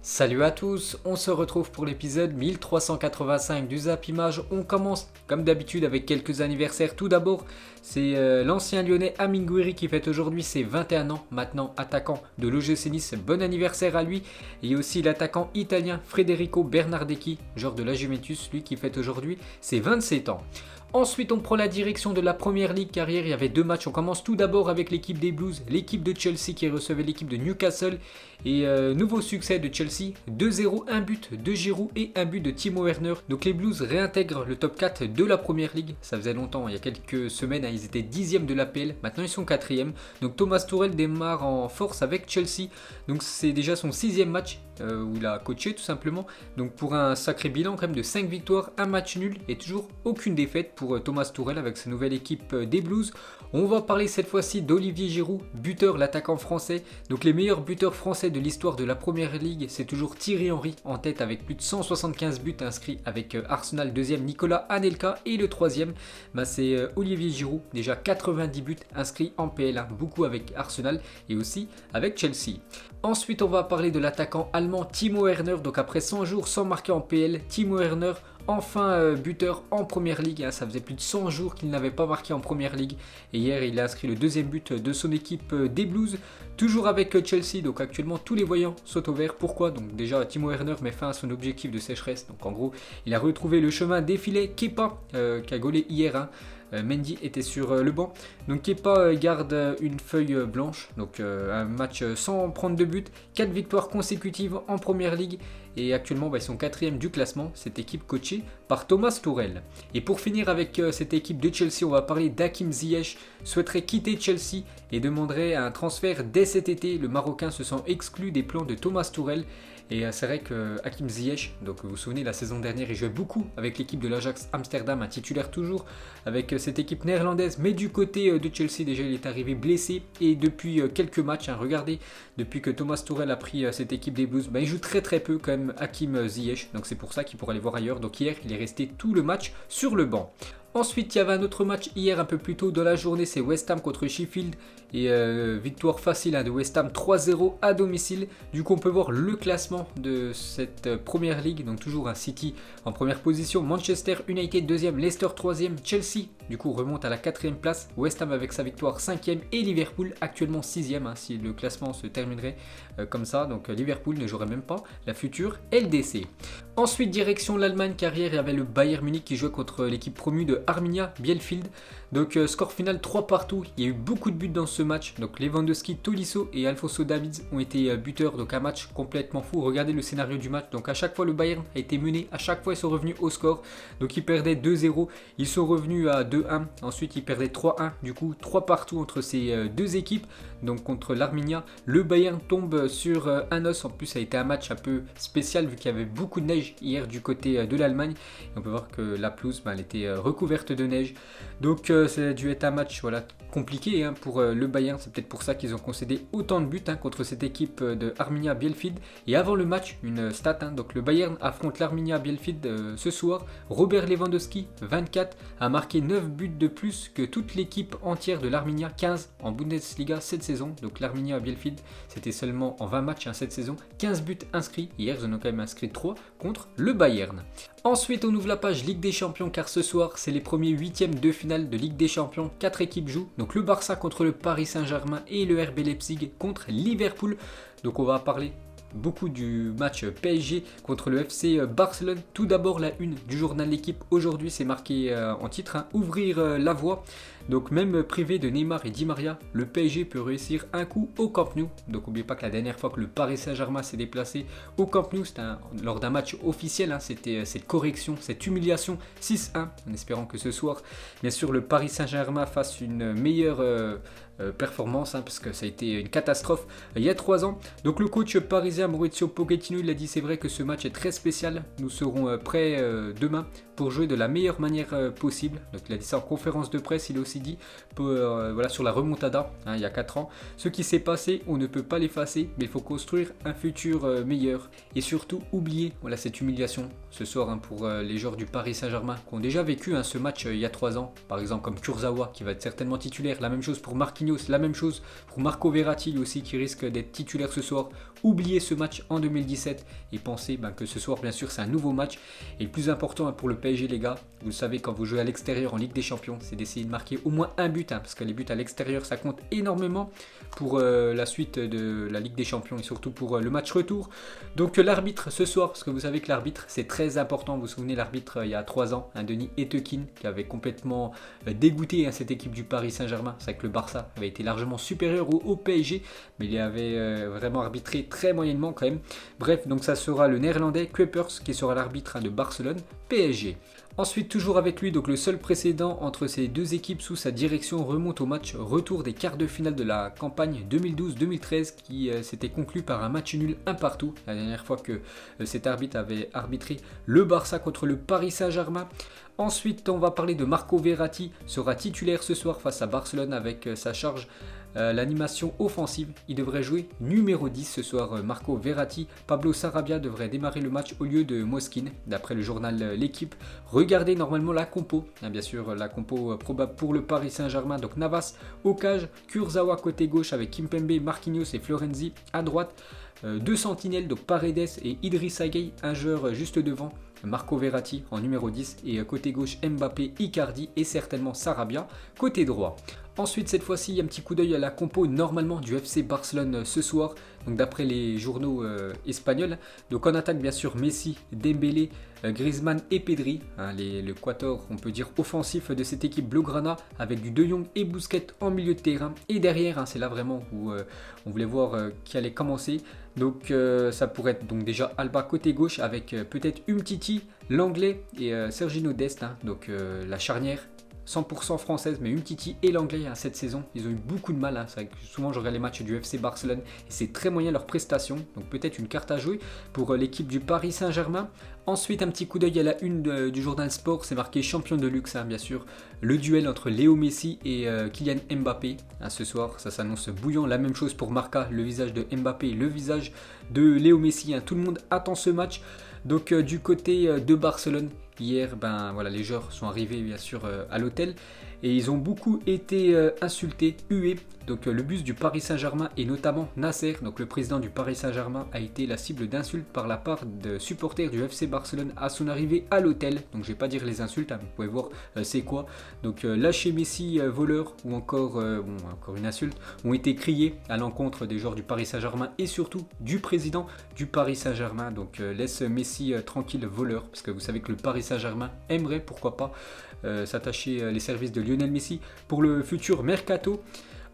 Salut à tous, on se retrouve pour l'épisode 1385 du Zap Image. On commence comme d'habitude avec quelques anniversaires. Tout d'abord, c'est l'ancien lyonnais Amine Gouiri qui fête aujourd'hui ses 21 ans, maintenant attaquant de l'OGC Nice. Bon anniversaire à lui. Et aussi l'attaquant italien Federico Bernardeschi, joueur de la Juventus, lui qui fête aujourd'hui ses 27 ans. Ensuite, on prend la direction de la Première Ligue car hier il y avait deux matchs. On commence tout d'abord avec l'équipe des Blues, l'équipe de Chelsea qui recevait l'équipe de Newcastle. Et nouveau succès de Chelsea, 2-0, un but de Giroud et un but de Timo Werner. Donc les Blues réintègrent le top 4 de la Première Ligue. Ça faisait longtemps, il y a quelques semaines, ils étaient 10e de l'APL. Maintenant ils sont 4e. Donc Thomas Tuchel démarre en force avec Chelsea. Donc c'est déjà son 6e match où il a coaché tout simplement. Donc pour un sacré bilan quand même de 5 victoires, un match nul et toujours aucune défaite pour Thomas Tuchel avec sa nouvelle équipe des Blues. On va parler cette fois-ci d'Olivier Giroud, buteur, l'attaquant français. Donc les meilleurs buteurs français de l'histoire de la Première Ligue, c'est toujours Thierry Henry en tête avec plus de 175 buts inscrits avec Arsenal, deuxième Nicolas Anelka et le troisième c'est Olivier Giroud, déjà 90 buts inscrits en PL1, beaucoup avec Arsenal et aussi avec Chelsea. Ensuite on va parler de l'attaquant allemand Timo Werner, donc après 100 jours sans marquer en PL, Timo Werner enfin buteur en Première Ligue, ça faisait plus de 100 jours qu'il n'avait pas marqué en Première Ligue et hier il a inscrit le deuxième but de son équipe des Blues, toujours avec Chelsea, donc actuellement tous les voyants sautent au vert. Pourquoi? Donc déjà Timo Werner met fin à son objectif de sécheresse, donc en gros il a retrouvé le chemin des filets. Kepa qui a gaulé hier, Mendy était sur le banc. Donc Kepa garde une feuille blanche, donc un match sans prendre de but, 4 victoires consécutives en Première Ligue et actuellement ils sont 4e du classement, cette équipe coachée par Thomas Tuchel. Et pour finir avec cette équipe de Chelsea, on va parler d'Hakim Ziyech, souhaiterait quitter Chelsea et demanderait un transfert dès cet été. Le Marocain se sent exclu des plans de Thomas Tuchel. Et c'est vrai que Hakim Ziyech, donc vous vous souvenez la saison dernière il jouait beaucoup avec l'équipe de l'Ajax Amsterdam, un titulaire toujours avec cette équipe néerlandaise, mais du côté de Chelsea déjà il est arrivé blessé et depuis quelques matchs, regardez, depuis que Thomas Tuchel a pris cette équipe des Blues, il joue très peu quand même Hakim Ziyech, donc c'est pour ça qu'il pourra aller voir ailleurs. Donc hier il est resté tout le match sur le banc. Ensuite, il y avait un autre match hier un peu plus tôt dans la journée, c'est West Ham contre Sheffield. Et victoire facile de West Ham 3-0 à domicile. Du coup, on peut voir le classement de cette Première Ligue. Donc toujours un City en première position, Manchester United deuxième, Leicester troisième, Chelsea du coup remonte à la 4e place, West Ham avec sa victoire 5e et Liverpool actuellement 6e si le classement se terminerait comme ça. Donc Liverpool ne jouerait même pas la future LDC. Ensuite, direction l'Allemagne car hier il y avait le Bayern Munich qui jouait contre l'équipe promue de Arminia Bielefeld. Donc score final 3 partout, il y a eu beaucoup de buts dans ce match. Donc Lewandowski, Tolisso et Alphonso Davids ont été buteurs, donc un match complètement fou. Regardez le scénario du match, donc à chaque fois le Bayern a été mené, à chaque fois ils sont revenus au score. Donc ils perdaient 2-0, ils sont revenus à 2-1, ensuite ils perdaient 3-1, du coup 3 partout entre ces deux équipes. Donc contre l'Arminia, le Bayern tombe sur un os. En plus ça a été un match un peu spécial vu qu'il y avait beaucoup de neige hier du côté de l'Allemagne. On peut voir que la pelouse elle était recouverte de neige. Donc ça a dû être un match compliqué pour le Bayern. C'est peut-être pour ça qu'ils ont concédé autant de buts contre cette équipe de Arminia Bielefeld. Et avant le match, une stat, donc le Bayern affronte l'Arminia Bielefeld ce soir. Robert Lewandowski, 24, a marqué 9 buts de plus que toute l'équipe entière de l'Arminia, 15 en Bundesliga cette saison. Donc l'Arminia Bielefeld, c'était seulement en 20 matchs cette saison, 15 buts inscrits. Hier, ils en ont quand même inscrit 3 contre le Bayern. Ensuite, on ouvre la page Ligue des Champions car ce soir, c'est les premiers 8e de finale de Ligue des Champions. 4 équipes jouent. Donc le Barça contre le Paris Saint-Germain et le RB Leipzig contre Liverpool. Donc on va parler beaucoup du match PSG contre le FC Barcelone. Tout d'abord la une du journal L'équipe aujourd'hui, c'est marqué en titre, ouvrir la voie. Donc même privé de Neymar et Di Maria, le PSG peut réussir un coup au Camp Nou. Donc n'oubliez pas que la dernière fois que le Paris Saint-Germain s'est déplacé au Camp Nou, c'était lors d'un match officiel, c'était cette correction, cette humiliation 6-1, en espérant que ce soir, bien sûr, le Paris Saint-Germain fasse une meilleure performance, parce que ça a été une catastrophe il y a 3 ans. Donc le coach parisien Mauricio Pochettino, il a dit c'est vrai que ce match est très spécial, nous serons prêts demain pour jouer de la meilleure manière possible. Donc il a dit ça en conférence de presse. Il a aussi aussi dit voilà, sur la remontada il y a 4 ans. Ce qui s'est passé, on ne peut pas l'effacer, mais il faut construire un futur meilleur. Et surtout, oublier voilà, cette humiliation ce soir pour les joueurs du Paris Saint-Germain qui ont déjà vécu ce match il y a 3 ans. Par exemple comme Kurzawa qui va être certainement titulaire. La même chose pour Marquinhos, la même chose pour Marco Verratti aussi qui risque d'être titulaire ce soir. Oubliez ce match en 2017 et pensez que ce soir, bien sûr, c'est un nouveau match. Et le plus important pour le PSG, les gars, vous le savez, quand vous jouez à l'extérieur en Ligue des Champions, c'est d'essayer de marquer au moins un but, parce que les buts à l'extérieur, ça compte énormément pour la suite de la Ligue des Champions et surtout pour le match retour. Donc l'arbitre ce soir, parce que vous savez que l'arbitre, c'est très important. Vous vous souvenez, l'arbitre, il y a 3 ans, Denis Etekin, qui avait complètement dégoûté cette équipe du Paris Saint-Germain. C'est vrai que le Barça avait été largement supérieur au PSG, mais il avait vraiment arbitré très moyennement quand même. Bref, donc ça sera le néerlandais Kuipers qui sera l'arbitre de Barcelone PSG. Ensuite, toujours avec lui, donc le seul précédent entre ces deux équipes sous sa direction remonte au match retour des quarts de finale de la campagne 2012-2013 qui s'était conclu par un match nul 1 partout. La dernière fois que cet arbitre avait arbitré le Barça contre le Paris Saint-Germain. Ensuite, on va parler de Marco Verratti, sera titulaire ce soir face à Barcelone avec sa charge l'animation offensive. Il devrait jouer numéro 10 ce soir, Marco Verratti. Pablo Sarabia devrait démarrer le match au lieu de Moskin, d'après le journal L'équipe. Regardez normalement la compo, bien sûr la compo probable pour le Paris Saint-Germain. Donc Navas au cage, Kurzawa côté gauche avec Kimpembe, Marquinhos et Florenzi à droite. Deux sentinelles, donc Paredes et Idrissa Gueye, un joueur juste devant. Marco Verratti en numéro 10 et côté gauche Mbappé, Icardi et certainement Sarabia côté droit. Ensuite, cette fois-ci, il y a un petit coup d'œil à la compo normalement du FC Barcelone ce soir. Donc d'après les journaux espagnols. Donc en attaque, bien sûr, Messi, Dembélé, Griezmann et Pedri. Le quator, on peut dire, offensif de cette équipe blaugrana avec du De Jong et Busquets en milieu de terrain. Et derrière, c'est là vraiment où on voulait voir qui allait commencer. Donc ça pourrait être donc déjà Alba côté gauche avec peut-être Umtiti, l'anglais et Sergino Dest. Donc la charnière 100% française, mais Umtiti et l'anglais cette saison, ils ont eu beaucoup de mal. C'est vrai que souvent je regarde les matchs du FC Barcelone et c'est très moyen leur prestation. Donc peut-être une carte à jouer pour l'équipe du Paris Saint-Germain. Ensuite, un petit coup d'œil à la une du journal Sport, c'est marqué champion de luxe, bien sûr. Le duel entre Léo Messi et Kylian Mbappé. Ce soir, ça s'annonce bouillant. La même chose pour Marca, le visage de Mbappé et le visage de Léo Messi. Tout le monde attend ce match. Donc du côté de Barcelone, hier, voilà, les joueurs sont arrivés bien sûr à l'hôtel et ils ont beaucoup été insultés, hués. Donc le bus du Paris Saint-Germain et notamment Nasser, donc le président du Paris Saint-Germain, a été la cible d'insultes par la part de supporters du FC Barcelone à son arrivée à l'hôtel. Donc je vais pas dire les insultes, vous pouvez voir c'est quoi. Donc lâcher Messi voleur ou encore une insulte ont été criées à l'encontre des joueurs du Paris Saint-Germain et surtout du président du Paris Saint-Germain. Donc laisse Messi tranquille voleur, parce que vous savez que le Paris Saint-Germain aimerait pourquoi pas s'attacher les services de Lionel Messi pour le futur mercato.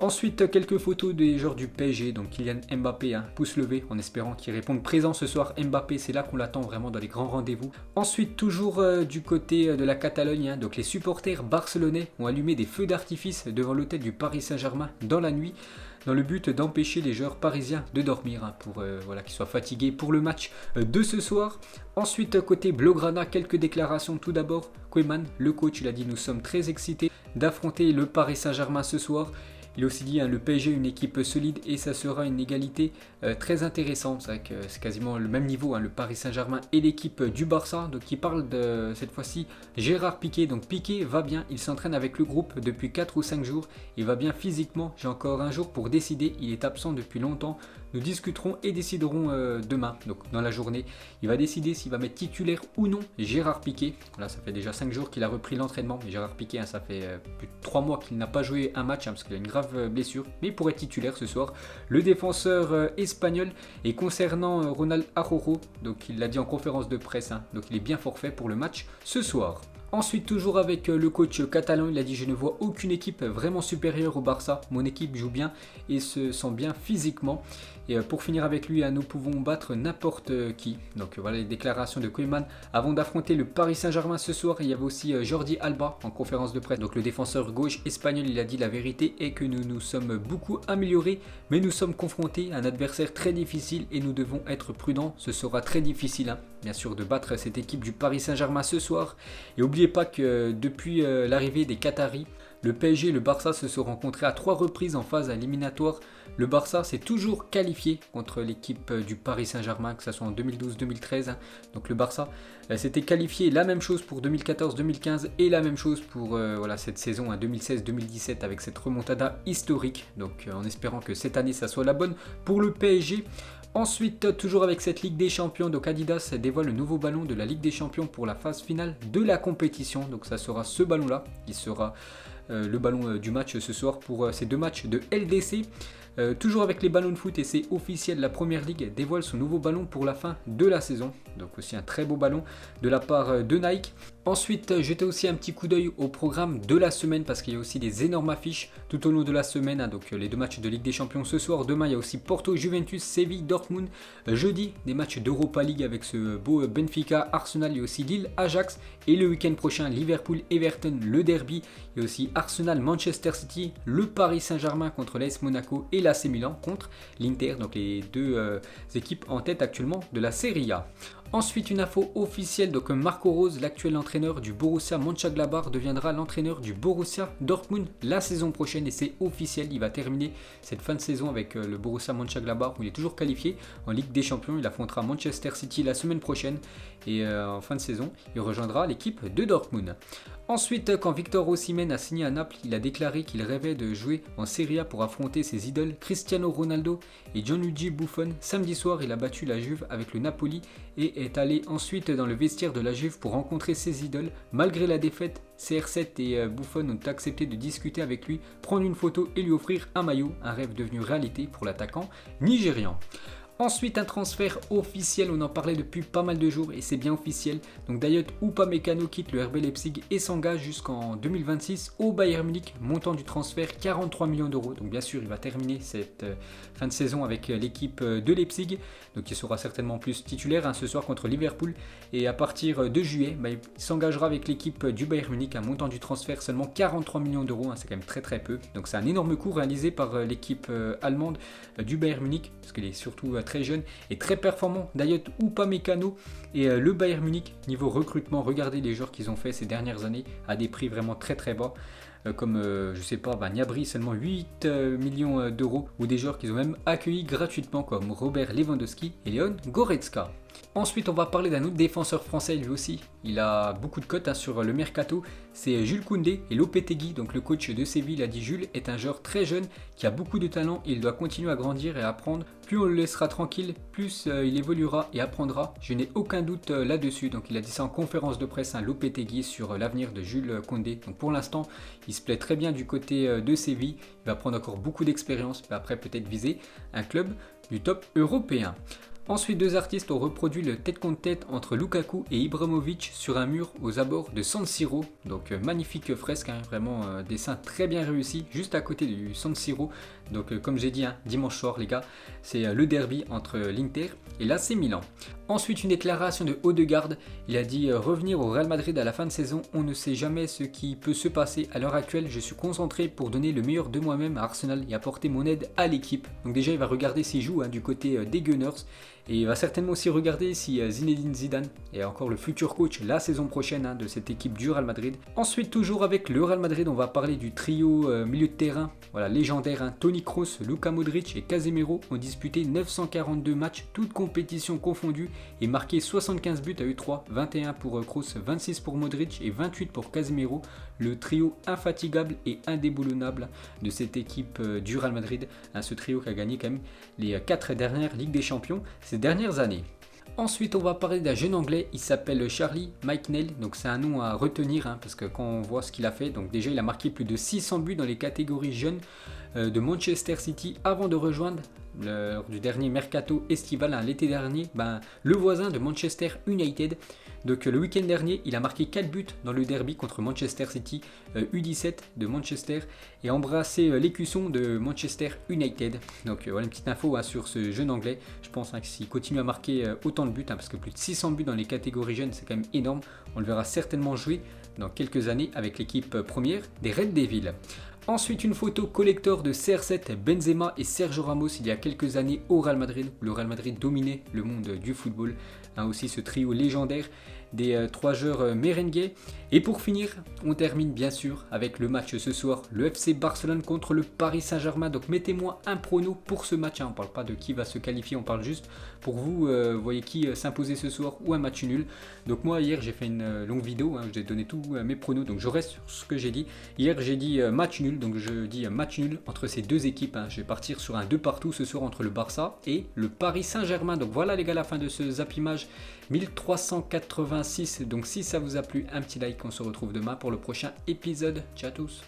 Ensuite, quelques photos des joueurs du PSG, donc Kylian Mbappé, pouce levé, en espérant qu'il réponde présent ce soir. Mbappé, c'est là qu'on l'attend vraiment dans les grands rendez-vous. Ensuite, toujours du côté de la Catalogne, donc les supporters barcelonais ont allumé des feux d'artifice devant l'hôtel du Paris Saint-Germain dans la nuit, dans le but d'empêcher les joueurs parisiens de dormir, pour qu'ils soient fatigués pour le match de ce soir. Ensuite, côté Blaugrana, quelques déclarations. Tout d'abord, Koeman, le coach, il a dit « Nous sommes très excités d'affronter le Paris Saint-Germain ce soir ». Il a aussi dit le PSG une équipe solide et ça sera une égalité très intéressante. C'est vrai que c'est quasiment le même niveau, le Paris Saint-Germain et l'équipe du Barça. Donc il parle de cette fois-ci Gérard Piqué. Donc Piqué va bien, il s'entraîne avec le groupe depuis 4 ou 5 jours. Il va bien physiquement, j'ai encore un jour pour décider. Il est absent depuis longtemps. Nous discuterons et déciderons demain, donc dans la journée. Il va décider s'il va mettre titulaire ou non Gérard Piqué. Là, ça fait déjà 5 jours qu'il a repris l'entraînement. Mais Gérard Piqué, ça fait plus de 3 mois qu'il n'a pas joué un match parce qu'il a une grave blessure. Mais il pourrait être titulaire ce soir. Le défenseur espagnol. Et concernant Ronald Araujo, donc il l'a dit en conférence de presse, donc il est bien forfait pour le match ce soir. Ensuite, toujours avec le coach catalan, il a dit « Je ne vois aucune équipe vraiment supérieure au Barça. Mon équipe joue bien et se sent bien physiquement. Et pour finir avec lui, nous pouvons battre n'importe qui. » Donc voilà les déclarations de Koeman. Avant d'affronter le Paris Saint-Germain ce soir, il y avait aussi Jordi Alba en conférence de presse. Donc le défenseur gauche espagnol, il a dit « La vérité est que nous nous sommes beaucoup améliorés, mais nous sommes confrontés à un adversaire très difficile et nous devons être prudents. Ce sera très difficile, bien sûr, de battre cette équipe du Paris Saint-Germain ce soir. Et n'oubliez pas que depuis l'arrivée des Qataris Le PSG et le Barça se sont rencontrés à 3 reprises en phase éliminatoire. Le Barça s'est toujours qualifié contre l'équipe du Paris Saint-Germain, que ce soit en 2012-2013. Donc le Barça s'était qualifié, la même chose pour 2014-2015 et la même chose pour cette saison 2016-2017 avec cette remontada historique. Donc en espérant que cette année ça soit la bonne pour le PSG. Ensuite, toujours avec cette Ligue des Champions, donc Adidas dévoile le nouveau ballon de la Ligue des Champions pour la phase finale de la compétition. Donc ça sera ce ballon-là qui sera le ballon du match ce soir pour ces 2 matchs de LDC. Toujours avec les ballons de foot et c'est officiel, la Première Ligue dévoile son nouveau ballon pour la fin de la saison. Donc aussi un très beau ballon de la part de Nike. Ensuite, jetez aussi un petit coup d'œil au programme de la semaine parce qu'il y a aussi des énormes affiches tout au long de la semaine. Donc les 2 matchs de Ligue des Champions ce soir. Demain, il y a aussi Porto, Juventus, Séville, Dortmund. Jeudi, des matchs d'Europa League avec ce beau Benfica, Arsenal. Il y a aussi Lille, Ajax. Et le week-end prochain, Liverpool, Everton, le derby. Il y a aussi Arsenal, Manchester City, le Paris Saint-Germain contre l'AS Monaco et l'AC Milan contre l'Inter. Donc les 2 équipes en tête actuellement de la Serie A. Ensuite, une info officielle, donc Marco Rose, l'actuel entraîneur du Borussia Mönchengladbach, deviendra l'entraîneur du Borussia Dortmund la saison prochaine et c'est officiel, il va terminer cette fin de saison avec le Borussia Mönchengladbach où il est toujours qualifié en Ligue des Champions, il affrontera Manchester City la semaine prochaine et en fin de saison, il rejoindra l'équipe de Dortmund. Ensuite, quand Victor Osimhen a signé à Naples, il a déclaré qu'il rêvait de jouer en Serie A pour affronter ses idoles Cristiano Ronaldo et Gianluigi Buffon. Samedi soir, il a battu la Juve avec le Napoli et est allé ensuite dans le vestiaire de la Juve pour rencontrer ses idoles. Malgré la défaite, CR7 et Buffon ont accepté de discuter avec lui, prendre une photo et lui offrir un maillot, un rêve devenu réalité pour l'attaquant nigérian. Ensuite, un transfert officiel, on en parlait depuis pas mal de jours et c'est bien officiel. Donc Dayot Upamecano quitte le RB Leipzig et s'engage jusqu'en 2026 au Bayern Munich. Montant du transfert 43 millions d'euros. Donc bien sûr, il va terminer cette fin de saison avec l'équipe de Leipzig. Donc il sera certainement plus titulaire ce soir contre Liverpool. Et à partir de juillet, il s'engagera avec l'équipe du Bayern Munich. Un montant du transfert seulement 43 millions d'euros. C'est quand même très très peu. Donc c'est un énorme coup réalisé par l'équipe allemande du Bayern Munich. Parce qu'il est surtout très jeune et très performant. Dayot Upamecano et le Bayern Munich niveau recrutement, regardez les joueurs qu'ils ont fait ces dernières années à des prix vraiment très très bas comme je sais pas, Gnabry seulement 8 millions d'euros ou des joueurs qu'ils ont même accueillis gratuitement comme Robert Lewandowski et Leon Goretzka. Ensuite, on va parler d'un autre défenseur français, lui aussi. Il a beaucoup de cotes sur le mercato. C'est Jules Koundé et Lopetegui. Donc le coach de Séville a dit Jules est un joueur très jeune qui a beaucoup de talent et il doit continuer à grandir et à apprendre. Plus on le laissera tranquille, plus il évoluera et apprendra. Je n'ai aucun doute là-dessus. Donc il a dit ça en conférence de presse, Lopetegui, sur l'avenir de Jules Koundé. Donc pour l'instant, il se plaît très bien du côté de Séville. Il va prendre encore beaucoup d'expérience. Après peut-être viser un club du top européen. Ensuite, 2 artistes ont reproduit le tête contre tête entre Lukaku et Ibrahimovic sur un mur aux abords de San Siro. Donc magnifique fresque, vraiment dessin très bien réussi, juste à côté du San Siro. Donc comme j'ai dit, dimanche soir les gars, c'est le derby entre l'Inter et l'AC Milan. Ensuite, une déclaration de Odegaard, il a dit revenir au Real Madrid à la fin de saison, on ne sait jamais ce qui peut se passer. À l'heure actuelle, je suis concentré pour donner le meilleur de moi-même à Arsenal et apporter mon aide à l'équipe. Donc déjà, il va regarder s'il joue du côté des Gunners. Et il va certainement aussi regarder si Zinedine Zidane est encore le futur coach la saison prochaine de cette équipe du Real Madrid. Ensuite, toujours avec le Real Madrid, on va parler du trio milieu de terrain, légendaire. Toni Kroos, Luka Modric et Casemiro ont disputé 942 matchs, toutes compétitions confondues, et marqué 75 buts à eux 21 pour Kroos, 26 pour Modric et 28 pour Casemiro. Le trio infatigable et indéboulonnable de cette équipe du Real Madrid. Ce trio qui a gagné quand même les 4 dernières Ligues des Champions ces dernières années. Ensuite, on va parler d'un jeune anglais, il s'appelle Charlie McNeil, donc c'est un nom à retenir parce que quand on voit ce qu'il a fait, donc déjà il a marqué plus de 600 buts dans les catégories jeunes de Manchester City avant de rejoindre lors du dernier mercato estival l'été dernier, le voisin de Manchester United. Donc le week-end dernier, il a marqué 4 buts dans le derby contre Manchester City U17 de Manchester et embrassé l'écusson de Manchester United. Donc voilà une petite info sur ce jeune anglais. Je pense que s'il continue à marquer autant de buts, parce que plus de 600 buts dans les catégories jeunes, c'est quand même énorme. On le verra certainement jouer dans quelques années avec l'équipe première des Red Devils. Ensuite, une photo collector de CR7, Benzema et Sergio Ramos il y a quelques années au Real Madrid. Le Real Madrid dominait le monde du football. Aussi ce trio légendaire des 3 joueurs merengues. Et pour finir, on termine bien sûr avec le match ce soir, le FC Barcelone contre le Paris Saint-Germain. Donc mettez-moi un prono pour ce match, on ne parle pas de qui va se qualifier, on parle juste pour vous, voyez qui s'imposer ce soir ou un match nul. Donc moi hier j'ai fait une longue vidéo, j'ai donné tous mes pronos, donc je reste sur ce que j'ai dit. Hier j'ai dit match nul, donc je dis match nul entre ces deux équipes. Je vais partir sur un 2 partout ce soir entre le Barça et le Paris Saint-Germain. Donc voilà les gars, la fin de ce zappimage 1386. Donc si ça vous a plu, un petit like, on se retrouve demain pour le prochain épisode. Ciao à tous.